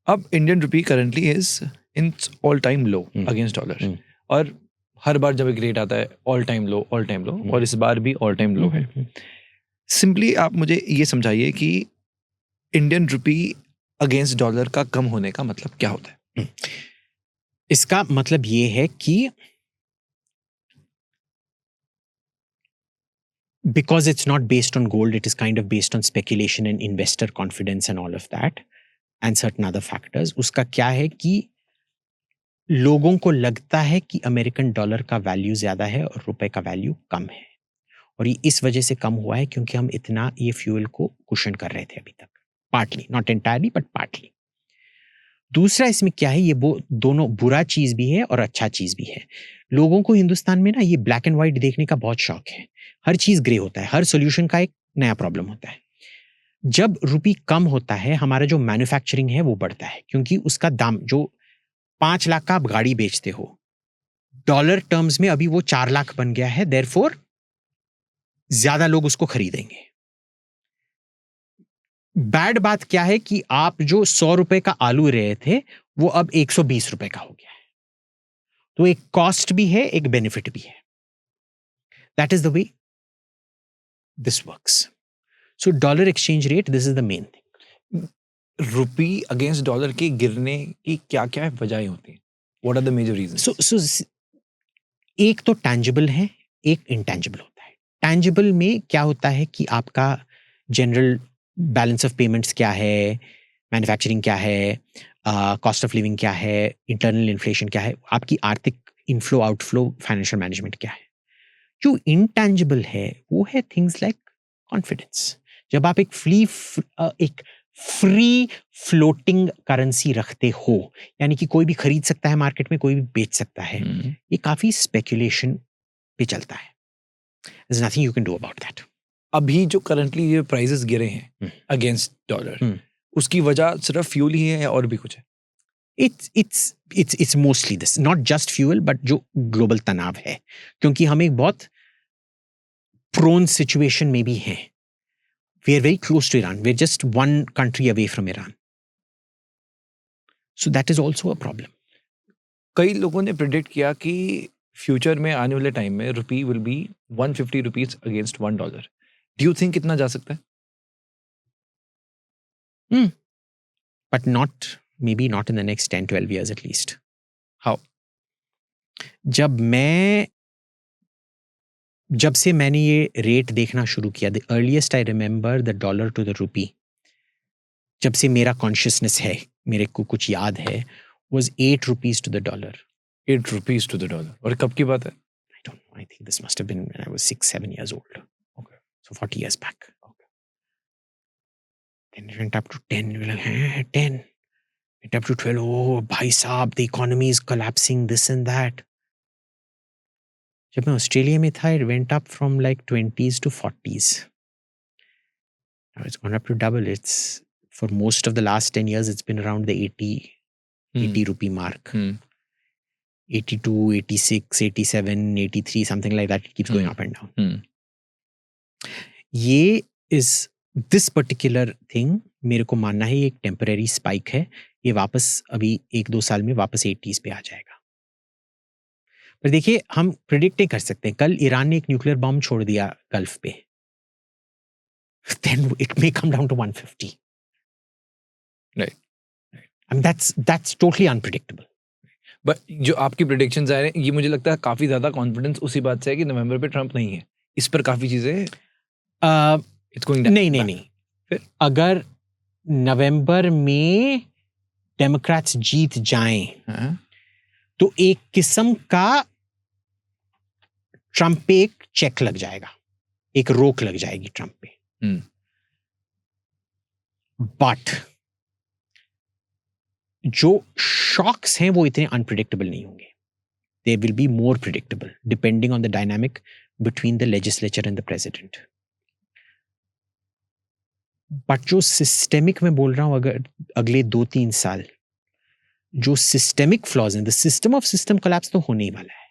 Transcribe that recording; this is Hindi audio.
अब Indian rupee currently is in all time low against dollar, और हर बार जब एक रेट आता है ऑल टाइम लो, और इस बार भी ऑल टाइम लो है। सिंपली आप मुझे ये समझाइए कि इंडियन रुपी अगेंस्ट डॉलर का कम होने का मतलब क्या होता है? इसका मतलब ये है कि because it's not based on gold, it is kind of based on speculation and investor confidence and all of that and certain other factors. उसका क्या है कि लोगों को लगता है कि अमेरिकन डॉलर का वैल्यू ज्यादा है और रुपए का वैल्यू कम है, और ये इस वजह से कम हुआ है क्योंकि हम इतना ये फ्यूल को कुशन कर रहे थे अभी तक, partly, not entirely but partly. दूसरा इसमें क्या है, ये वो दोनों बुरा चीज भी है और अच्छा चीज भी है। लोगों को हिंदुस्तान में ना ये ब्लैक एंड व्हाइट देखने का बहुत शौक है, हर चीज ग्रे होता है, हर सोल्यूशन का एक नया प्रॉब्लम होता है। जब रुपी कम होता है हमारा जो मैन्युफैक्चरिंग है वो बढ़ता है, क्योंकि उसका दाम जो 5 लाख का आप गाड़ी बेचते हो डॉलर टर्म्स में अभी वो 4 लाख बन गया है, देयरफॉर ज्यादा लोग उसको खरीदेंगे। बैड बात क्या है कि आप जो 100 रुपए का आलू रहे थे वो अब 120 रुपए का हो गया है। तो एक कॉस्ट भी है, एक बेनिफिट भी है। That is the way this works. So dollar exchange rate, this is the main thing. Rupee against dollar के गिरने की क्या क्या वजहें होती हैं? What are the major reasons? So एक तो टैंजिबल है, एक इंटैंजिबल होता है। टैंजिबल में क्या होता है कि आपका जनरल बैलेंस ऑफ पेमेंट्स क्या है, मैन्युफैक्चरिंग क्या है, कॉस्ट ऑफ लिविंग क्या है, इंटरनल इन्फ्लेशन क्या है, आपकी आर्थिक इनफ्लो आउटफ्लो, फाइनेंशियल मैनेजमेंट क्या है। जो इंटैंजिबल है वो है थिंग्स लाइक कॉन्फिडेंस। जब आप एक फ्री फ्लोटिंग करेंसी रखते हो, यानी कि कोई भी खरीद सकता है मार्केट में, कोई भी बेच सकता है, ये काफी स्पेकुलेशन पे चलता है। There's nothing you can do about that. अभी जो करंटली ये प्राइसेस गिरे हैं अगेंस्ट डॉलर, उसकी वजह सिर्फ फ्यूल ही है या और भी कुछ है? It's mostly this, not just fuel, but जो ग्लोबल तनाव है, क्योंकि हम एक बहुत प्रोन सिचुएशन में भी हैं। We are very close to Iran. We're just one country away from Iran. So that is also a problem. कई लोगों ने प्रेडिक्ट किया कि फ्यूचर में आने वाले टाइम में रुपी will be 150 rupees against $1. Do you think कितना जा सकता है? But maybe not in the next 10-12 years at least. How? जब से मैंने ये रेट देखना शुरू किया, the earliest I remember the dollar to the rupee, जब से मेरा कॉन्शियसनेस है, मेरे को कुछ याद है, was 8 rupees to the dollar. 8 rupees to the dollar. और कब की बात है? I don't know. I think this must have been when I was 6-7 years old. Okay. So 40 years back. Okay. Then it went up to 10. We're like, 10. Went up to 12. Oh, bhai saab, the economy is collapsing, this and that. जब मैं ऑस्ट्रेलिया में था, it went up from like 20s to 40s. Now it's gone up to double. It's for most of the last 10 years, it's been around the 80 rupee mark. 82, 86, 87, 83, something like that. It keeps going up and down. ये is this particular thing, मेरे को मानना है ये एक टेम्पररी स्पाइक है। ये वापस अभी 1-2 साल में वापस 80s पे आ जाएगा। पर देखिए, हम प्रिडिक्ट नहीं कर सकते। कल ईरान ने एक न्यूक्लियर बॉम्ब छोड़ दिया गल्फ पे, then it may come down to 150. Right. I mean, that's totally unpredictable. But जो आपकी प्रेडिक्शंस आ रहे हैं, ये मुझे लगता है काफी ज्यादा कॉन्फिडेंस उसी बात से है कि नवंबर पे ट्रंप नहीं है। इस पर काफी चीजें इट्स गोइंग नहीं। फिर अगर नवंबर में डेमोक्रेट्स जीत जाएं, तो एक किस्म का ट्रंप पे एक चेक लग जाएगा, एक रोक लग जाएगी ट्रंप पे। बट जो शॉक्स हैं वो इतने अनप्रिडिक्टेबल नहीं होंगे। They will be more predictable depending on the dynamic between the legislature and the president. But जो सिस्टेमिक मैं बोल रहा हूं, अगर अगले 2-3 साल जो सिस्टेमिक फ्लॉज हैं, the system of system collapse तो होने ही वाला है।